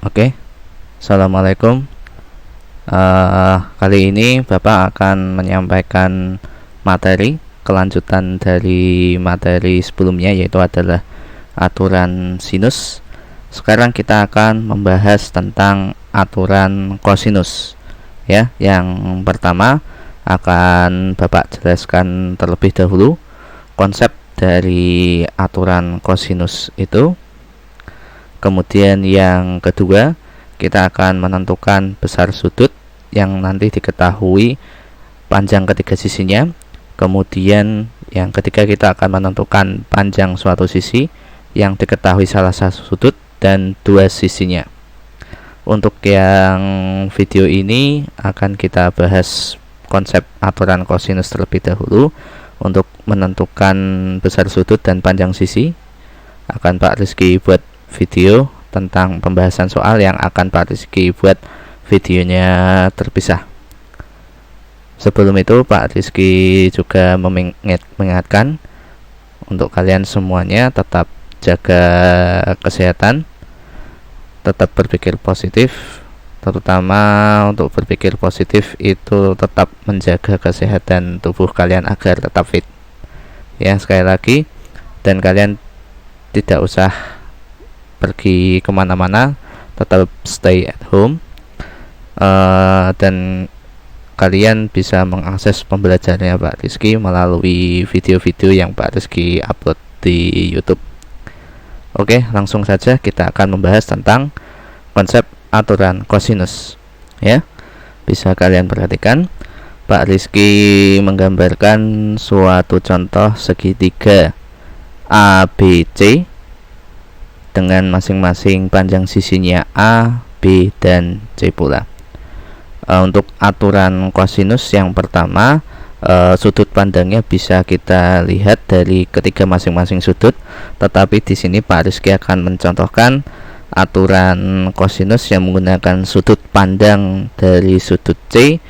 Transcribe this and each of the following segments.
Oke, Assalamualaikum. Kali ini Bapak akan menyampaikan materi kelanjutan dari materi sebelumnya, yaitu adalah aturan sinus. Sekarang kita akan membahas tentang aturan kosinus. Ya, yang pertama akan Bapak jelaskan terlebih dahulu konsep dari aturan kosinus itu. Kemudian yang kedua, kita akan menentukan besar sudut yang nanti diketahui panjang ketiga sisinya. Kemudian yang ketiga, kita akan menentukan panjang suatu sisi yang diketahui salah satu sudut dan dua sisinya. Untuk yang video ini akan kita bahas konsep aturan kosinus terlebih dahulu. Untuk menentukan besar sudut dan panjang sisi akan Pak Rizky buat video tentang pembahasan soal yang akan Pak Rizky buat videonya terpisah. Sebelum itu Pak Rizky juga mengingatkan untuk kalian semuanya tetap jaga kesehatan, tetap berpikir positif, terutama untuk berpikir positif itu tetap menjaga kesehatan tubuh kalian agar tetap fit. Ya, sekali lagi, dan kalian tidak usah pergi kemana-mana, tetap stay at home, dan kalian bisa mengakses pembelajarannya Pak Rizky melalui video-video yang Pak Rizky upload di YouTube. Oke, langsung saja kita akan membahas tentang konsep aturan kosinus. Ya, bisa kalian perhatikan Pak Rizky menggambarkan suatu contoh segitiga ABC dengan masing-masing panjang sisinya A, B, dan C pula. Untuk aturan kosinus yang pertama, sudut pandangnya bisa kita lihat dari ketiga masing-masing sudut, tetapi di sini Pak Rizky akan mencontohkan aturan kosinus yang menggunakan sudut pandang dari sudut C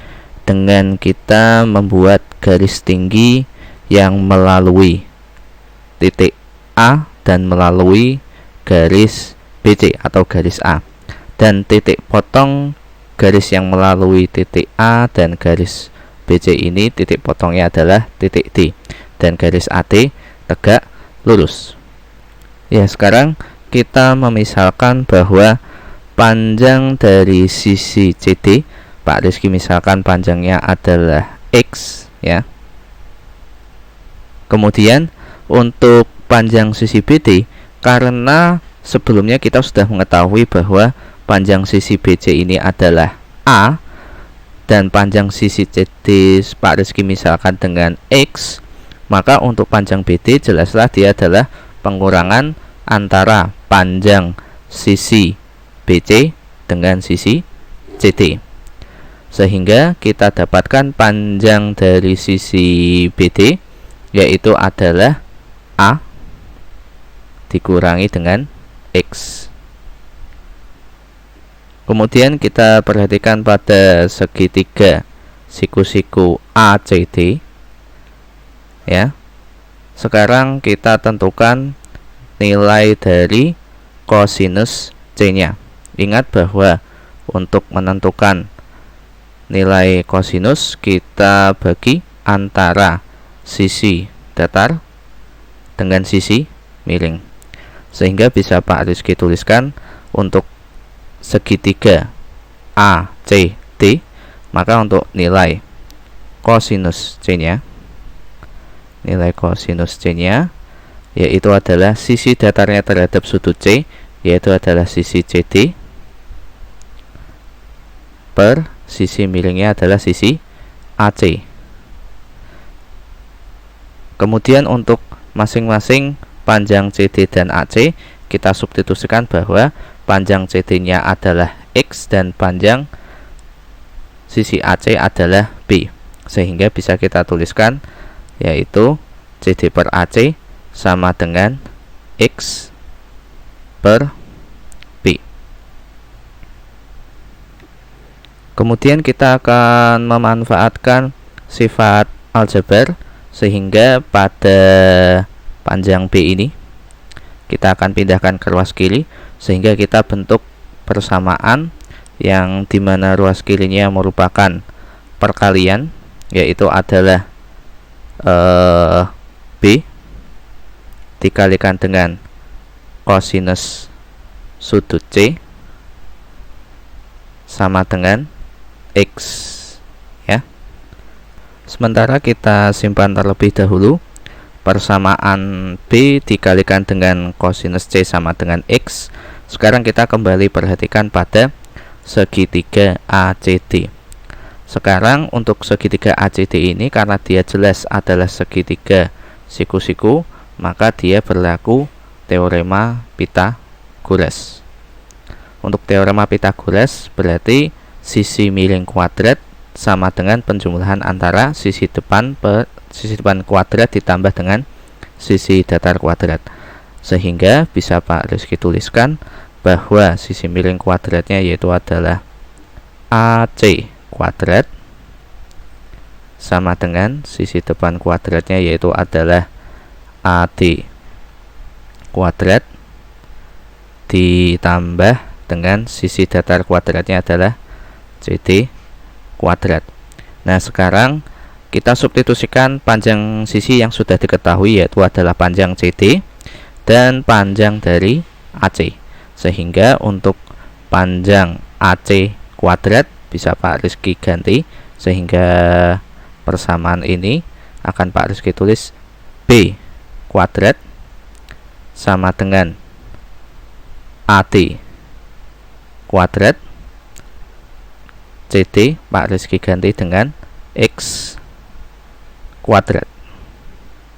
dengan kita membuat garis tinggi yang melalui titik A dan melalui garis BC atau garis A, dan titik potong garis yang melalui titik A dan garis BC ini titik potongnya adalah titik D, dan garis AD tegak lurus. Ya, sekarang kita memisalkan bahwa panjang dari sisi CD, Pak Rizky misalkan panjangnya adalah X, ya. Kemudian untuk panjang sisi BD, karena sebelumnya kita sudah mengetahui bahwa panjang sisi BC ini adalah A dan panjang sisi CD Pak Rizky misalkan dengan X, maka untuk panjang BD jelaslah dia adalah pengurangan antara panjang sisi BC dengan sisi CD, sehingga kita dapatkan panjang dari sisi BD yaitu adalah A dikurangi dengan X. Kemudian kita perhatikan pada segitiga siku-siku ACD. Ya. Sekarang kita tentukan nilai dari kosinus C-nya. Ingat bahwa untuk menentukan nilai kosinus kita bagi antara sisi datar dengan sisi miring, sehingga bisa Pak Rizky tuliskan untuk segitiga ACD, maka untuk nilai kosinus C-nya, yaitu adalah sisi datarnya terhadap sudut C, yaitu adalah sisi CD, per sisi miringnya adalah sisi AC. Kemudian untuk masing-masing panjang CD dan AC, kita substitusikan bahwa panjang CD-nya adalah X dan panjang sisi AC adalah B, sehingga bisa kita tuliskan yaitu CD per AC sama dengan X per B. Kemudian kita akan memanfaatkan sifat aljabar, sehingga pada panjang B ini kita akan pindahkan ke ruas kiri, sehingga kita bentuk persamaan yang dimana ruas kirinya merupakan perkalian, yaitu adalah B dikalikan dengan kosinus sudut C sama dengan X, ya. Sementara kita simpan terlebih dahulu persamaan B dikalikan dengan kosinus C sama dengan X. Sekarang kita kembali perhatikan pada segitiga ACD. Sekarang untuk segitiga ACD ini, karena dia jelas adalah segitiga siku-siku, maka dia berlaku teorema Pythagoras. Untuk teorema Pythagoras berarti sisi miring kuadrat sama dengan penjumlahan antara sisi depan kuadrat ditambah dengan sisi datar kuadrat, sehingga bisa Pak Rizky tuliskan bahwa sisi miring kuadratnya yaitu adalah AC kuadrat sama dengan sisi depan kuadratnya yaitu adalah AD kuadrat ditambah dengan sisi datar kuadratnya adalah CD kuadrat. Nah, sekarang kita substitusikan panjang sisi yang sudah diketahui yaitu adalah panjang CD dan panjang dari AC, sehingga untuk panjang AC kuadrat bisa Pak Rizky ganti, sehingga persamaan ini akan Pak Rizky tulis B kuadrat sama dengan AD kuadrat, CD Pak Rizky ganti dengan X kuadrat.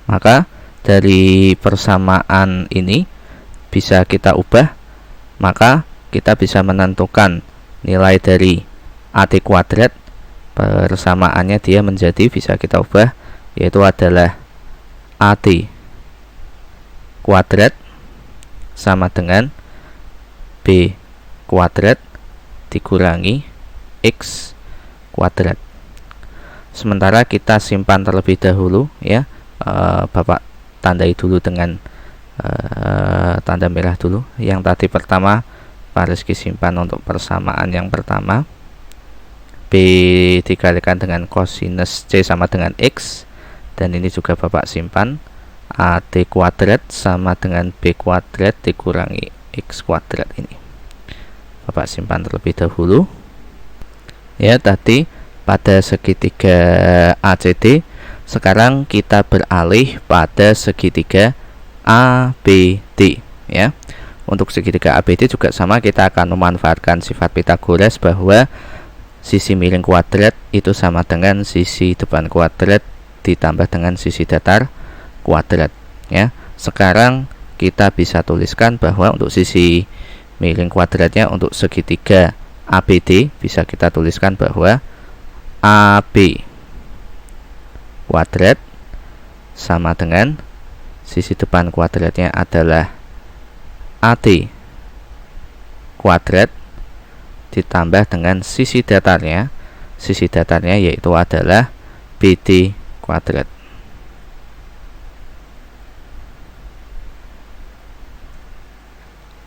Maka dari persamaan ini bisa kita ubah, maka kita bisa menentukan nilai dari AD kuadrat. Persamaannya dia menjadi bisa kita ubah yaitu adalah AD kuadrat sama dengan B kuadrat dikurangi X kuadrat. Sementara kita simpan terlebih dahulu, ya. Bapak tandai dulu dengan tanda merah dulu. Yang tadi pertama Pak Rizky simpan untuk persamaan yang pertama, B dikalikan dengan kosinus C sama dengan X, dan ini juga Bapak simpan AD kuadrat sama dengan B kuadrat dikurangi X kuadrat. Ini Bapak simpan terlebih dahulu, ya. Tadi pada segitiga ACD, sekarang kita beralih pada segitiga ABD, ya. Untuk segitiga ABD juga sama, kita akan memanfaatkan sifat Pythagoras bahwa sisi miring kuadrat itu sama dengan sisi depan kuadrat ditambah dengan sisi datar kuadrat, ya. Sekarang kita bisa tuliskan bahwa untuk sisi miring kuadratnya untuk segitiga ABD bisa kita tuliskan bahwa AB kuadrat sama dengan sisi depan kuadratnya adalah AD kuadrat ditambah dengan sisi datarnya yaitu adalah BD kuadrat.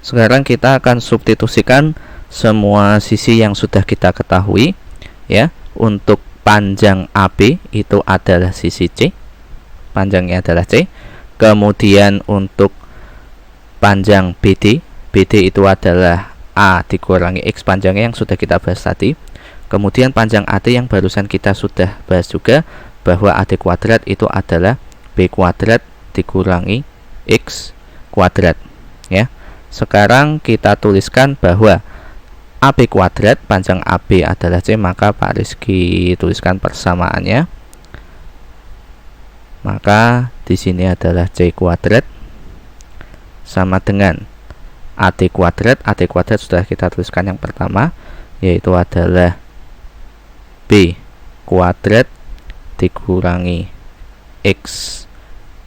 Sekarang kita akan substitusikan semua sisi yang sudah kita ketahui, ya. Untuk panjang AB itu adalah sisi C, panjangnya adalah C. Kemudian untuk panjang BD itu adalah A dikurangi X, panjangnya yang sudah kita bahas tadi. Kemudian panjang AD yang barusan kita sudah bahas juga, bahwa AD kuadrat itu adalah B kuadrat dikurangi X kuadrat, ya. Sekarang kita tuliskan bahwa AB kuadrat, panjang AB adalah C, maka Pak Rizky tuliskan persamaannya. Maka di sini adalah C kuadrat sama dengan AD kuadrat. AD kuadrat sudah kita tuliskan yang pertama, yaitu adalah B kuadrat dikurangi X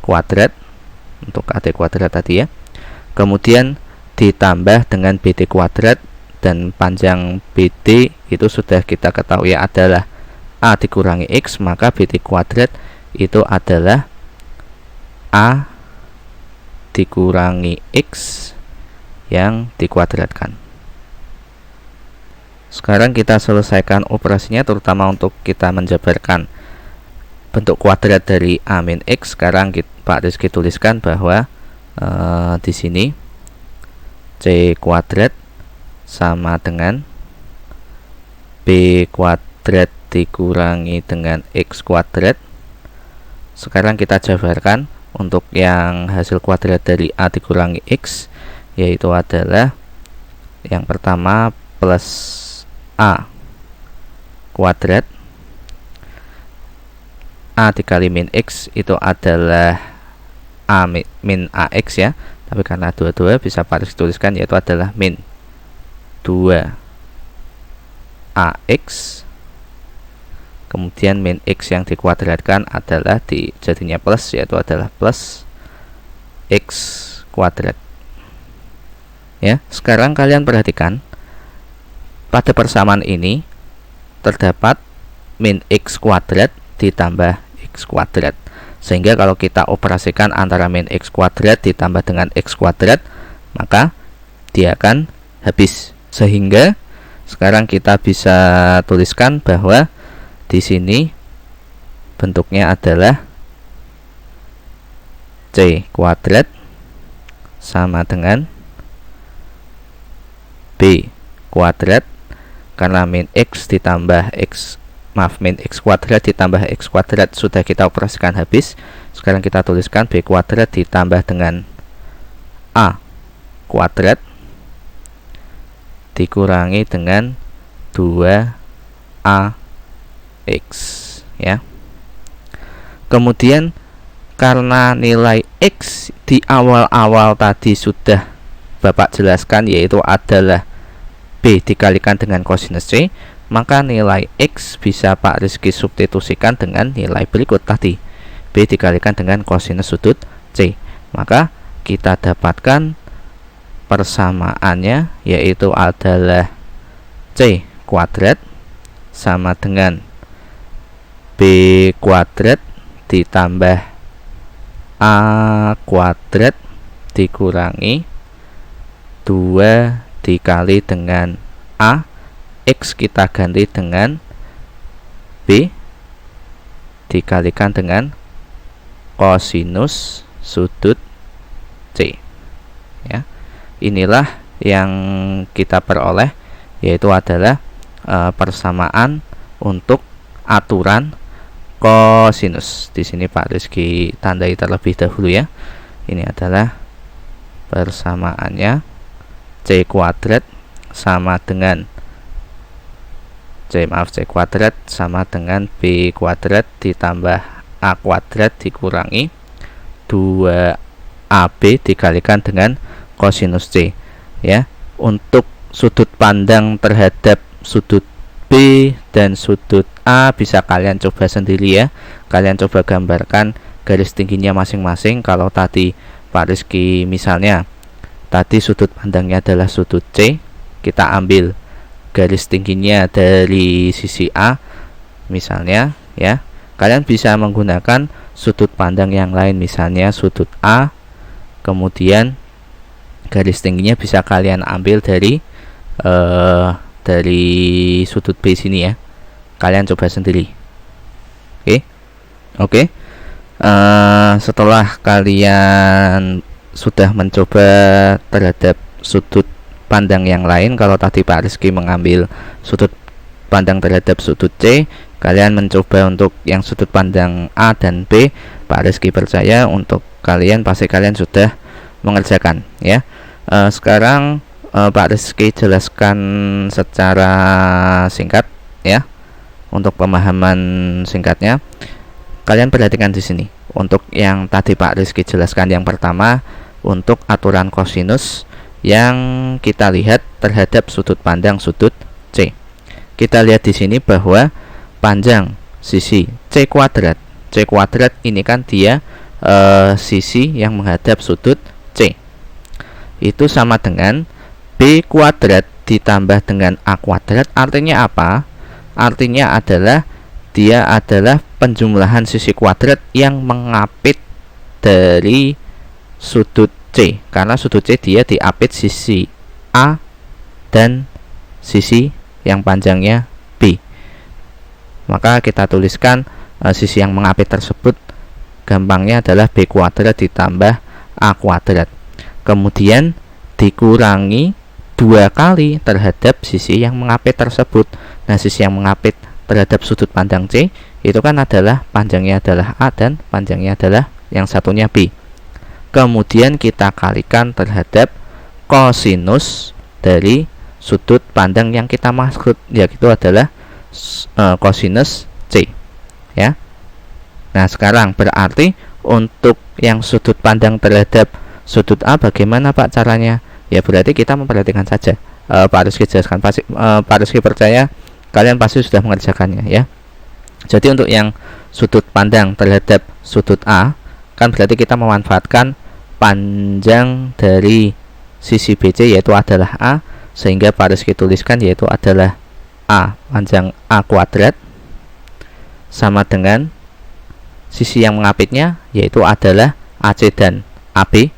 kuadrat untuk AD kuadrat tadi, ya. Kemudian ditambah dengan BD kuadrat, dan panjang BD itu sudah kita ketahui adalah A dikurangi X, maka BD kuadrat itu adalah A dikurangi X yang dikuadratkan. Sekarang kita selesaikan operasinya, terutama untuk kita menjabarkan bentuk kuadrat dari A min X. Sekarang Pak Rizky tuliskan bahwa di sini C kuadrat sama dengan B kuadrat dikurangi dengan X kuadrat. Sekarang kita jabarkan untuk yang hasil kuadrat dari A dikurangi X, yaitu adalah yang pertama plus A kuadrat, A dikali min X itu adalah A min AX ya, tapi karena dua-dua bisa Pak Rizky tuliskan yaitu adalah min 2 AX, kemudian min X yang dikuadratkan adalah jadinya plus, yaitu adalah plus X kuadrat ya. Sekarang kalian perhatikan pada persamaan ini terdapat min X kuadrat ditambah X kuadrat, sehingga kalau kita operasikan antara min X kuadrat ditambah dengan X kuadrat, maka dia akan habis. Sehingga sekarang kita bisa tuliskan bahwa di sini bentuknya adalah C kuadrat sama dengan B kuadrat, karena min X ditambah min X kuadrat ditambah X kuadrat sudah kita operasikan habis. Sekarang kita tuliskan B kuadrat ditambah dengan A kuadrat dikurangi dengan 2AX ya. Kemudian karena nilai X di awal-awal tadi sudah Bapak jelaskan, yaitu adalah B dikalikan dengan kosinus C, maka nilai X bisa Pak Rizky substitusikan dengan nilai berikut tadi, B dikalikan dengan kosinus sudut C. Maka kita dapatkan persamaannya, yaitu adalah C kuadrat sama dengan B kuadrat ditambah A kuadrat dikurangi 2 dikali dengan A, X kita ganti dengan B dikalikan dengan kosinus sudut C ya. Inilah yang kita peroleh, yaitu adalah persamaan untuk aturan kosinus. Di sini Pak Rizky tandai terlebih dahulu ya. Ini adalah persamaannya, C kuadrat sama dengan C kuadrat sama dengan B kuadrat ditambah A kuadrat dikurangi 2AB dikalikan dengan kosinus C ya. Untuk sudut pandang terhadap sudut B dan sudut A bisa kalian coba sendiri ya. Kalian coba gambarkan garis tingginya masing-masing. Kalau tadi Pak Rizky misalnya tadi sudut pandangnya adalah sudut C, kita ambil garis tingginya dari sisi A misalnya ya. Kalian bisa menggunakan sudut pandang yang lain, misalnya sudut A, kemudian garis tingginya bisa kalian ambil dari sudut B sini ya. Kalian coba sendiri. Oke. Setelah kalian sudah mencoba terhadap sudut pandang yang lain, kalau tadi Pak Rizky mengambil sudut pandang terhadap sudut C, kalian mencoba untuk yang sudut pandang A dan B, Pak Rizky percaya untuk kalian pasti kalian sudah mengerjakan ya. Sekarang Pak Rizky jelaskan secara singkat ya, untuk pemahaman singkatnya. Kalian perhatikan di sini. Untuk yang tadi Pak Rizky jelaskan, yang pertama untuk aturan kosinus yang kita lihat terhadap sudut pandang sudut C. Kita lihat di sini bahwa panjang sisi C kuadrat ini kan dia sisi yang menghadap sudut C, itu sama dengan B kuadrat ditambah dengan A kuadrat. Artinya apa? Artinya adalah dia adalah penjumlahan sisi kuadrat yang mengapit dari sudut C, karena sudut C dia diapit sisi A dan sisi yang panjangnya B. Maka kita tuliskan sisi yang mengapit tersebut gampangnya adalah B kuadrat ditambah A kuadrat. Kemudian dikurangi 2 kali terhadap sisi yang mengapit tersebut. Nah, sisi yang mengapit terhadap sudut pandang C itu kan adalah panjangnya adalah A dan panjangnya adalah yang satunya B. Kemudian kita kalikan terhadap kosinus dari sudut pandang yang kita maksud, yaitu adalah kosinus C, ya. Nah, sekarang berarti untuk yang sudut pandang terhadap sudut A bagaimana Pak caranya? Ya berarti kita memperhatikan saja. Pak Rizky jelaskan, Pak Rizky percaya kalian pasti sudah mengerjakannya, ya. Jadi untuk yang sudut pandang terhadap sudut A kan berarti kita memanfaatkan panjang dari sisi BC yaitu adalah A, sehingga Pak Rizky tuliskan yaitu adalah A panjang A kuadrat sama dengan sisi yang mengapitnya yaitu adalah AC dan AB,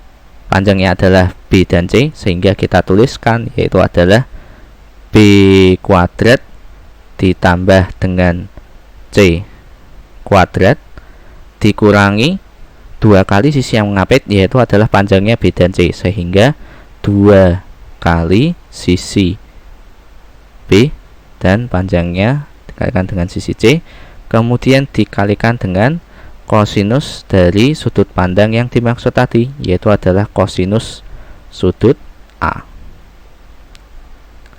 panjangnya adalah B dan C, sehingga kita tuliskan yaitu adalah B kuadrat ditambah dengan C kuadrat dikurangi 2 kali sisi yang mengapit yaitu adalah panjangnya B dan C, sehingga 2 kali sisi B dan panjangnya dikalikan dengan sisi C, kemudian dikalikan dengan kosinus dari sudut pandang yang dimaksud tadi yaitu adalah kosinus sudut A.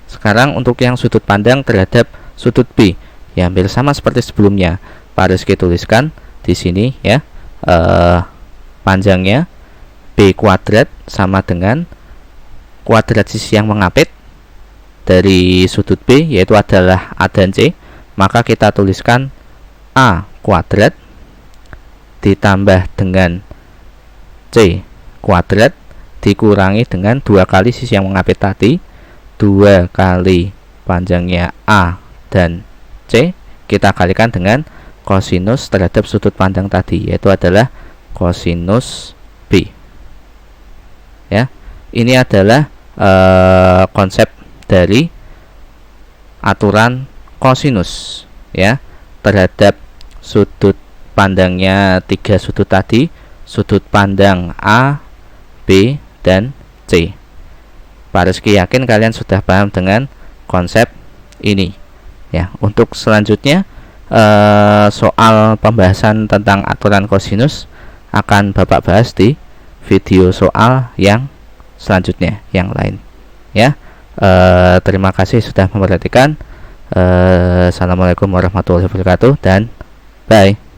Sekarang untuk yang sudut pandang terhadap sudut B ya hampir sama seperti sebelumnya. Pak Rizky tuliskan di sini ya, panjangnya B kuadrat sama dengan kuadrat sisi yang mengapit dari sudut B yaitu adalah A dan C, maka kita tuliskan A kuadrat ditambah dengan C kuadrat dikurangi dengan 2 kali sisi yang mengapit tadi, 2 kali panjangnya A dan C kita kalikan dengan kosinus terhadap sudut pandang tadi yaitu adalah kosinus B, ya. Ini adalah konsep dari aturan kosinus ya terhadap sudut pandangnya 3 sudut tadi, sudut pandang A, B, dan C. Pak Rizky yakin kalian sudah paham dengan konsep ini ya. Untuk selanjutnya soal pembahasan tentang aturan kosinus akan Bapak bahas di video soal yang selanjutnya yang lain ya. Terima kasih sudah memperhatikan. Assalamualaikum warahmatullahi wabarakatuh dan bye.